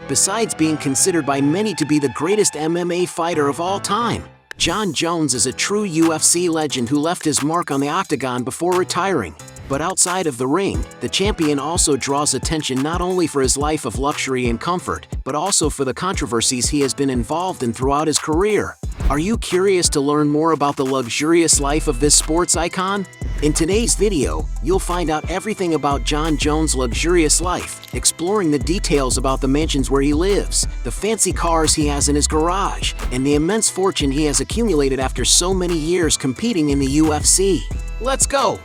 Besides being considered by many to be the greatest MMA fighter of all time, Jon Jones is a true UFC legend who left his mark on the octagon before retiring. But outside of the ring, the champion also draws attention not only for his life of luxury and comfort, but also for the controversies he has been involved in throughout his career. Are you curious to learn more about the luxurious life of this sports icon? In today's video, you'll find out everything about Jon Jones' luxurious life, exploring the details about the mansions where he lives, the fancy cars he has in his garage, and the immense fortune he has accumulated after so many years competing in the UFC. Let's go!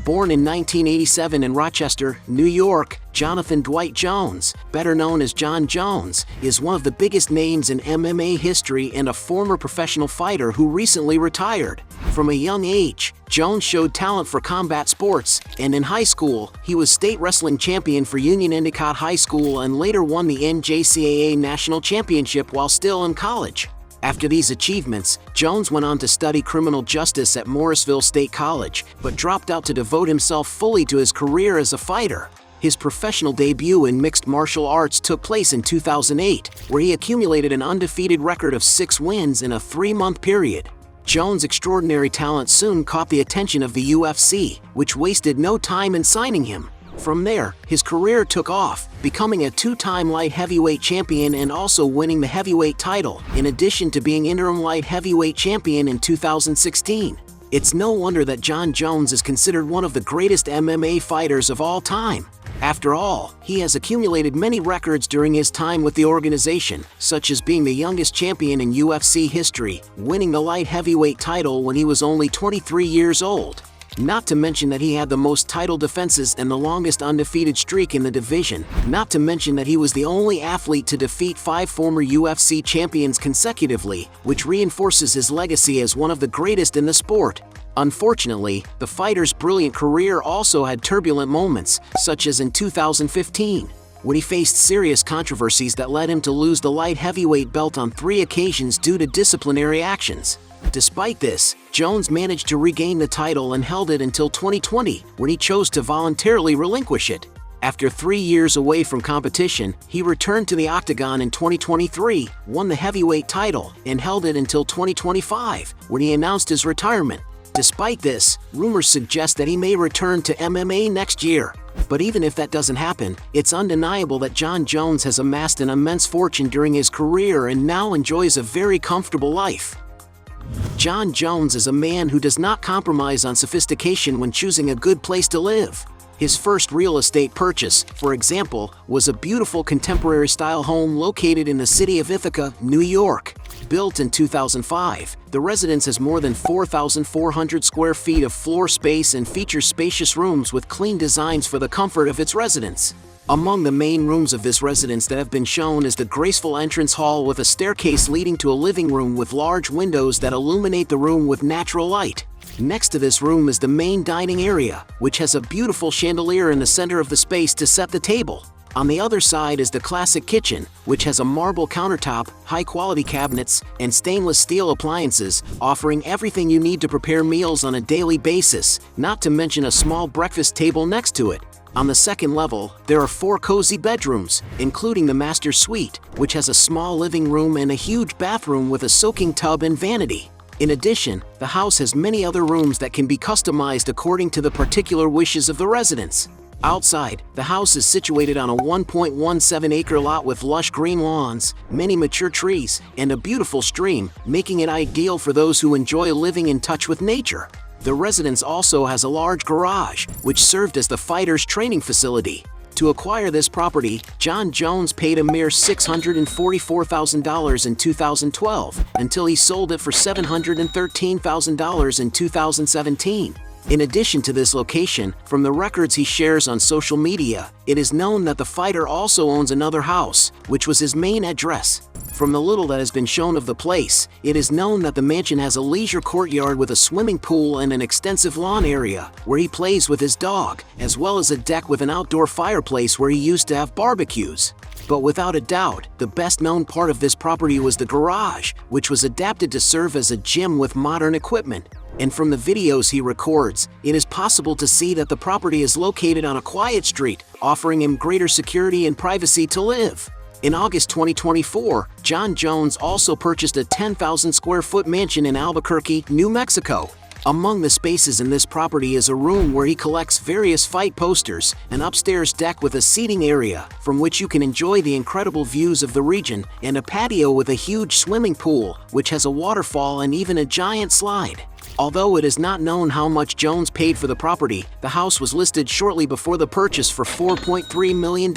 Born in 1987 in Rochester, New York, Jonathan Dwight Jones, better known as Jon Jones, is one of the biggest names in MMA history and a former professional fighter who recently retired. From a young age, Jones showed talent for combat sports, and in high school, he was state wrestling champion for Union Endicott High School and later won the NJCAA National Championship while still in college. After these achievements, Jones went on to study criminal justice at Morrisville State College, but dropped out to devote himself fully to his career as a fighter. His professional debut in mixed martial arts took place in 2008, where he accumulated an undefeated record of 6 wins in a 3-month period. Jones' extraordinary talent soon caught the attention of the UFC, which wasted no time in signing him. From there, his career took off, becoming a 2-time light heavyweight champion and also winning the heavyweight title, in addition to being interim light heavyweight champion in 2016. It's no wonder that Jon Jones is considered one of the greatest MMA fighters of all time. After all, he has accumulated many records during his time with the organization, such as being the youngest champion in UFC history, winning the light heavyweight title when he was only 23 years old. Not to mention that he had the most title defenses and the longest undefeated streak in the division, not to mention that he was the only athlete to defeat 5 former UFC champions consecutively, which reinforces his legacy as one of the greatest in the sport. Unfortunately, the fighter's brilliant career also had turbulent moments, such as in 2015, when he faced serious controversies that led him to lose the light heavyweight belt on 3 occasions due to disciplinary actions. Despite this, Jones managed to regain the title and held it until 2020, when he chose to voluntarily relinquish it. After 3 years away from competition, he returned to the octagon in 2023, won the heavyweight title, and held it until 2025, when he announced his retirement. Despite this, rumors suggest that he may return to MMA next year. But even if that doesn't happen, it's undeniable that Jon Jones has amassed an immense fortune during his career and now enjoys a very comfortable life. Jon Jones is a man who does not compromise on sophistication when choosing a good place to live. His first real estate purchase, for example, was a beautiful contemporary-style home located in the city of Ithaca, New York. Built in 2005, the residence has more than 4,400 square feet of floor space and features spacious rooms with clean designs for the comfort of its residents. Among the main rooms of this residence that have been shown is the graceful entrance hall with a staircase leading to a living room with large windows that illuminate the room with natural light. Next to this room is the main dining area, which has a beautiful chandelier in the center of the space to set the table. On the other side is the classic kitchen, which has a marble countertop, high-quality cabinets, and stainless steel appliances, offering everything you need to prepare meals on a daily basis, not to mention a small breakfast table next to it. On the second level, there are 4 cozy bedrooms, including the master suite, which has a small living room and a huge bathroom with a soaking tub and vanity. In addition, the house has many other rooms that can be customized according to the particular wishes of the residents. Outside, the house is situated on a 1.17-acre lot with lush green lawns, many mature trees, and a beautiful stream, making it ideal for those who enjoy living in touch with nature. The residence also has a large garage, which served as the fighter's training facility. To acquire this property, Jon Jones paid a mere $644,000 in 2012, until he sold it for $713,000 in 2017. In addition to this location, from the records he shares on social media, it is known that the fighter also owns another house, which was his main address. From the little that has been shown of the place, it is known that the mansion has a leisure courtyard with a swimming pool and an extensive lawn area, where he plays with his dog, as well as a deck with an outdoor fireplace where he used to have barbecues. But without a doubt, the best-known part of this property was the garage, which was adapted to serve as a gym with modern equipment. And from the videos he records, it is possible to see that the property is located on a quiet street, offering him greater security and privacy to live. In August 2024, Jon Jones also purchased a 10,000 square foot mansion in Albuquerque, New Mexico. Among the spaces in this property is a room where he collects various fight posters, an upstairs deck with a seating area from which you can enjoy the incredible views of the region, and a patio with a huge swimming pool, which has a waterfall and even a giant slide. Although it is not known how much Jones paid for the property, the house was listed shortly before the purchase for $4.3 million.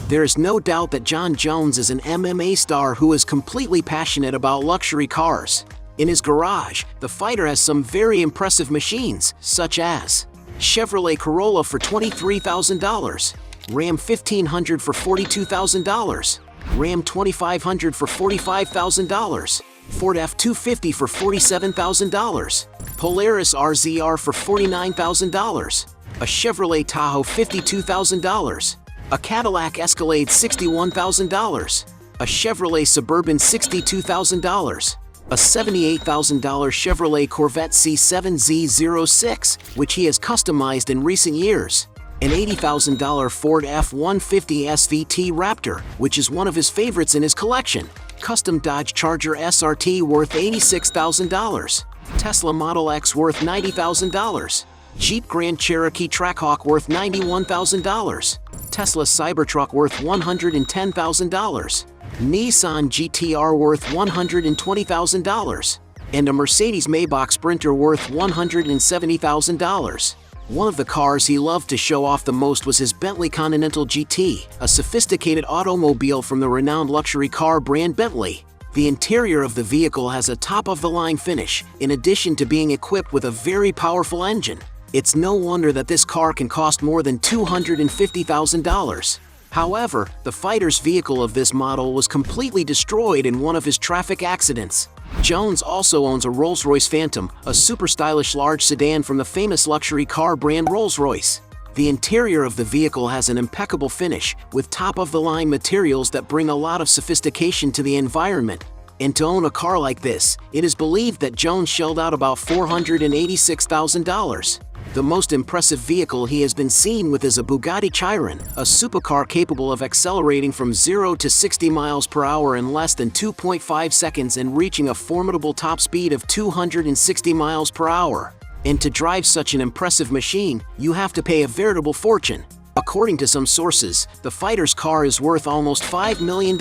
There is no doubt that Jon Jones is an MMA star who is completely passionate about luxury cars. In his garage, the fighter has some very impressive machines, such as Chevrolet Corolla for $23,000, Ram 1500 for $42,000, Ram 2500 for $45,000, Ford F-250 for $47,000, Polaris RZR for $49,000, a Chevrolet Tahoe $52,000, a Cadillac Escalade $61,000, a Chevrolet Suburban $62,000, a $78,000 Chevrolet Corvette C7Z06, which he has customized in recent years, an $80,000 Ford F-150 SVT Raptor, which is one of his favorites in his collection, custom Dodge Charger SRT worth $86,000, Tesla Model X worth $90,000, Jeep Grand Cherokee Trackhawk worth $91,000, Tesla Cybertruck worth $110,000, Nissan GT-R worth $120,000, and a Mercedes Maybach Sprinter worth $170,000. One of the cars he loved to show off the most was his Bentley Continental GT, a sophisticated automobile from the renowned luxury car brand Bentley. The interior of the vehicle has a top-of-the-line finish, in addition to being equipped with a very powerful engine. It's no wonder that this car can cost more than $250,000. However, the fighter's vehicle of this model was completely destroyed in one of his traffic accidents. Jones also owns a Rolls-Royce Phantom, a super stylish large sedan from the famous luxury car brand Rolls-Royce. The interior of the vehicle has an impeccable finish, with top-of-the-line materials that bring a lot of sophistication to the environment. And to own a car like this, it is believed that Jones shelled out about $486,000. The most impressive vehicle he has been seen with is a Bugatti Chiron, a supercar capable of accelerating from 0 to 60 miles per hour in less than 2.5 seconds and reaching a formidable top speed of 260 miles per hour. And to drive such an impressive machine, you have to pay a veritable fortune. According to some sources, the fighter's car is worth almost $5 million.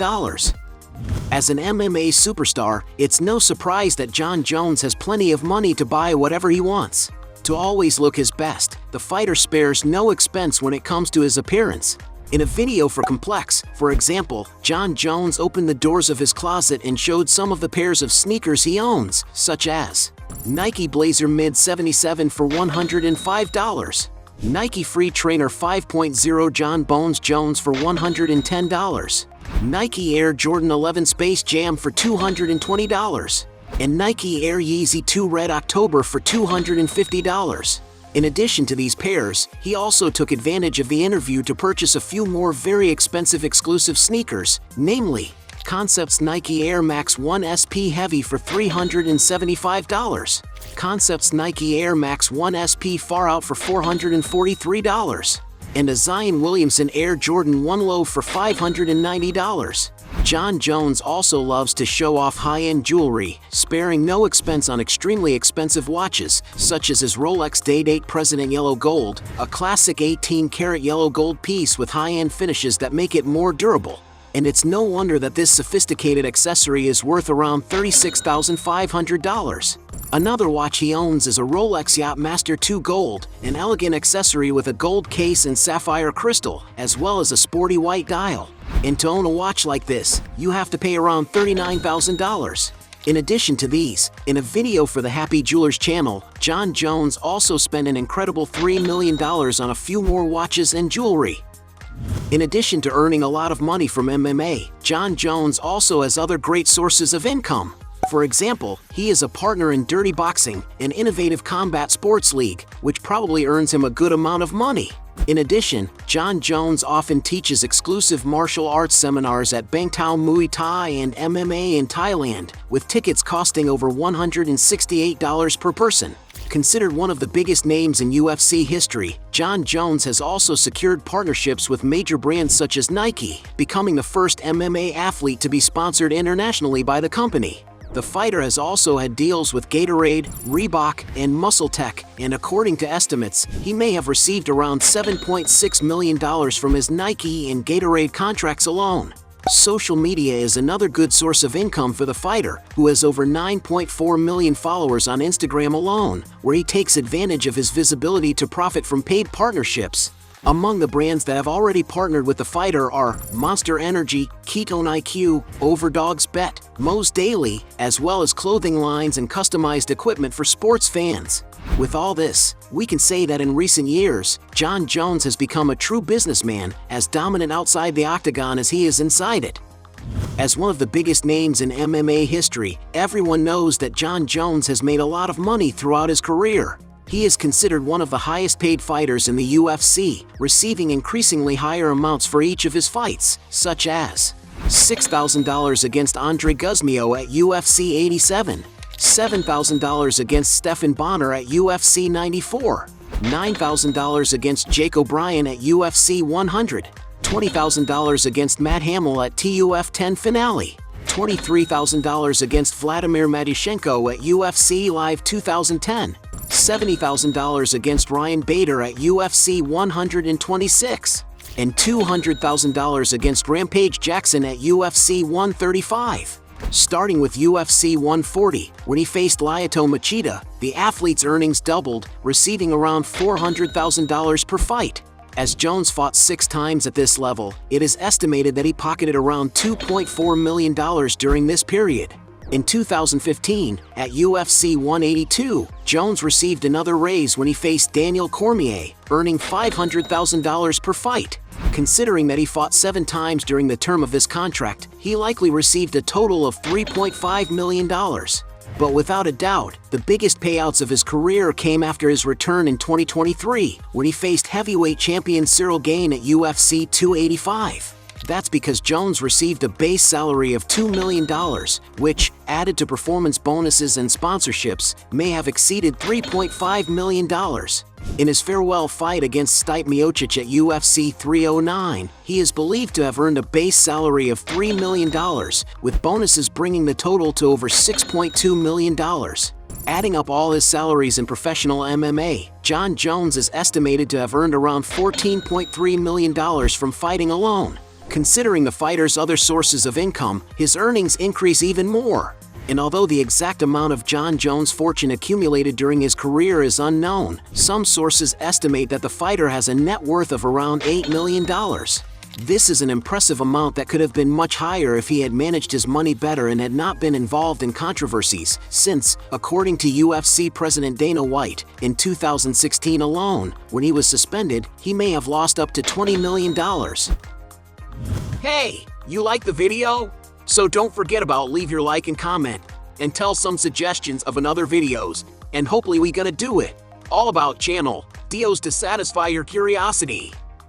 As an MMA superstar, it's no surprise that Jon Jones has plenty of money to buy whatever he wants. To always look his best, the fighter spares no expense when it comes to his appearance. In a video for Complex, for example, Jon Jones opened the doors of his closet and showed some of the pairs of sneakers he owns, such as Nike Blazer Mid 77 for $105, Nike Free Trainer 5.0 John Bones Jones for $110, Nike Air Jordan 11 Space Jam for $220, and Nike Air Yeezy 2 Red October for $250. In addition to these pairs, he also took advantage of the interview to purchase a few more very expensive exclusive sneakers, namely Concepts Nike Air Max 1 SP Heavy for $375, Concepts Nike Air Max 1 SP Far Out for $443, and a Zion Williamson Air Jordan 1 Low for $590. Jon Jones also loves to show off high-end jewelry, sparing no expense on extremely expensive watches, such as his Rolex Day-Date President Yellow Gold, a classic 18-karat yellow gold piece with high-end finishes that make it more durable. And it's no wonder that this sophisticated accessory is worth around $36,500. Another watch he owns is a Rolex Yachtmaster 2 Gold, an elegant accessory with a gold case and sapphire crystal, as well as a sporty white dial. And to own a watch like this, you have to pay around $39,000. In addition to these, in a video for the Happy Jewelers channel, Jon Jones also spent an incredible $3 million on a few more watches and jewelry. In addition to earning a lot of money from MMA, Jon Jones also has other great sources of income. For example, he is a partner in Dirty Boxing, an innovative combat sports league, which probably earns him a good amount of money. In addition, Jon Jones often teaches exclusive martial arts seminars at Bangtao Muay Thai and MMA in Thailand, with tickets costing over $168 per person. Considered one of the biggest names in UFC history, Jon Jones has also secured partnerships with major brands such as Nike, becoming the first MMA athlete to be sponsored internationally by the company. The fighter has also had deals with Gatorade, Reebok, and MuscleTech, and according to estimates, he may have received around $7.6 million from his Nike and Gatorade contracts alone. Social media is another good source of income for the fighter, who has over 9.4 million followers on Instagram alone, where he takes advantage of his visibility to profit from paid partnerships. Among the brands that have already partnered with the fighter are Monster Energy, Ketone IQ, Overdogs Bet, Moe's Daily, as well as clothing lines and customized equipment for sports fans. With all this, we can say that in recent years, Jon Jones has become a true businessman, as dominant outside the octagon as he is inside it. As one of the biggest names in MMA history, everyone knows that Jon Jones has made a lot of money throughout his career. He is considered one of the highest-paid fighters in the UFC, receiving increasingly higher amounts for each of his fights, such as $6,000 against Andre Guzmio at UFC 87, $7,000 against Stephan Bonnar at UFC 94, $9,000 against Jake O'Brien at UFC 100, $20,000 against Matt Hamill at TUF 10 Finale, $23,000 against Vladimir Matyushenko at UFC Live 2010, $70,000 against Ryan Bader at UFC 126, and $200,000 against Rampage Jackson at UFC 135. Starting with UFC 140, when he faced Lyoto Machida, the athlete's earnings doubled, receiving around $400,000 per fight. As Jones fought 6 times at this level, it is estimated that he pocketed around $2.4 million during this period. In 2015, at UFC 182, Jones received another raise when he faced Daniel Cormier, earning $500,000 per fight. Considering that he fought 7 times during the term of this contract, he likely received a total of $3.5 million. But without a doubt, the biggest payouts of his career came after his return in 2023, when he faced heavyweight champion Cyril Gane at UFC 285. That's because Jones received a base salary of $2 million, which, added to performance bonuses and sponsorships, may have exceeded $3.5 million. In his farewell fight against Stipe Miocic at UFC 309, he is believed to have earned a base salary of $3 million, with bonuses bringing the total to over $6.2 million. Adding up all his salaries in professional MMA, Jon Jones is estimated to have earned around $14.3 million from fighting alone. Considering the fighter's other sources of income, his earnings increase even more. And although the exact amount of Jon Jones' fortune accumulated during his career is unknown, some sources estimate that the fighter has a net worth of around $8 million. This is an impressive amount that could have been much higher if he had managed his money better and had not been involved in controversies, since, according to UFC President Dana White, in 2016 alone, when he was suspended, he may have lost up to $20 million. Hey, you like the video? So don't forget about leave your like and comment, and tell some suggestions of another videos, and hopefully we gonna do it. All about channel, Dios to satisfy your curiosity.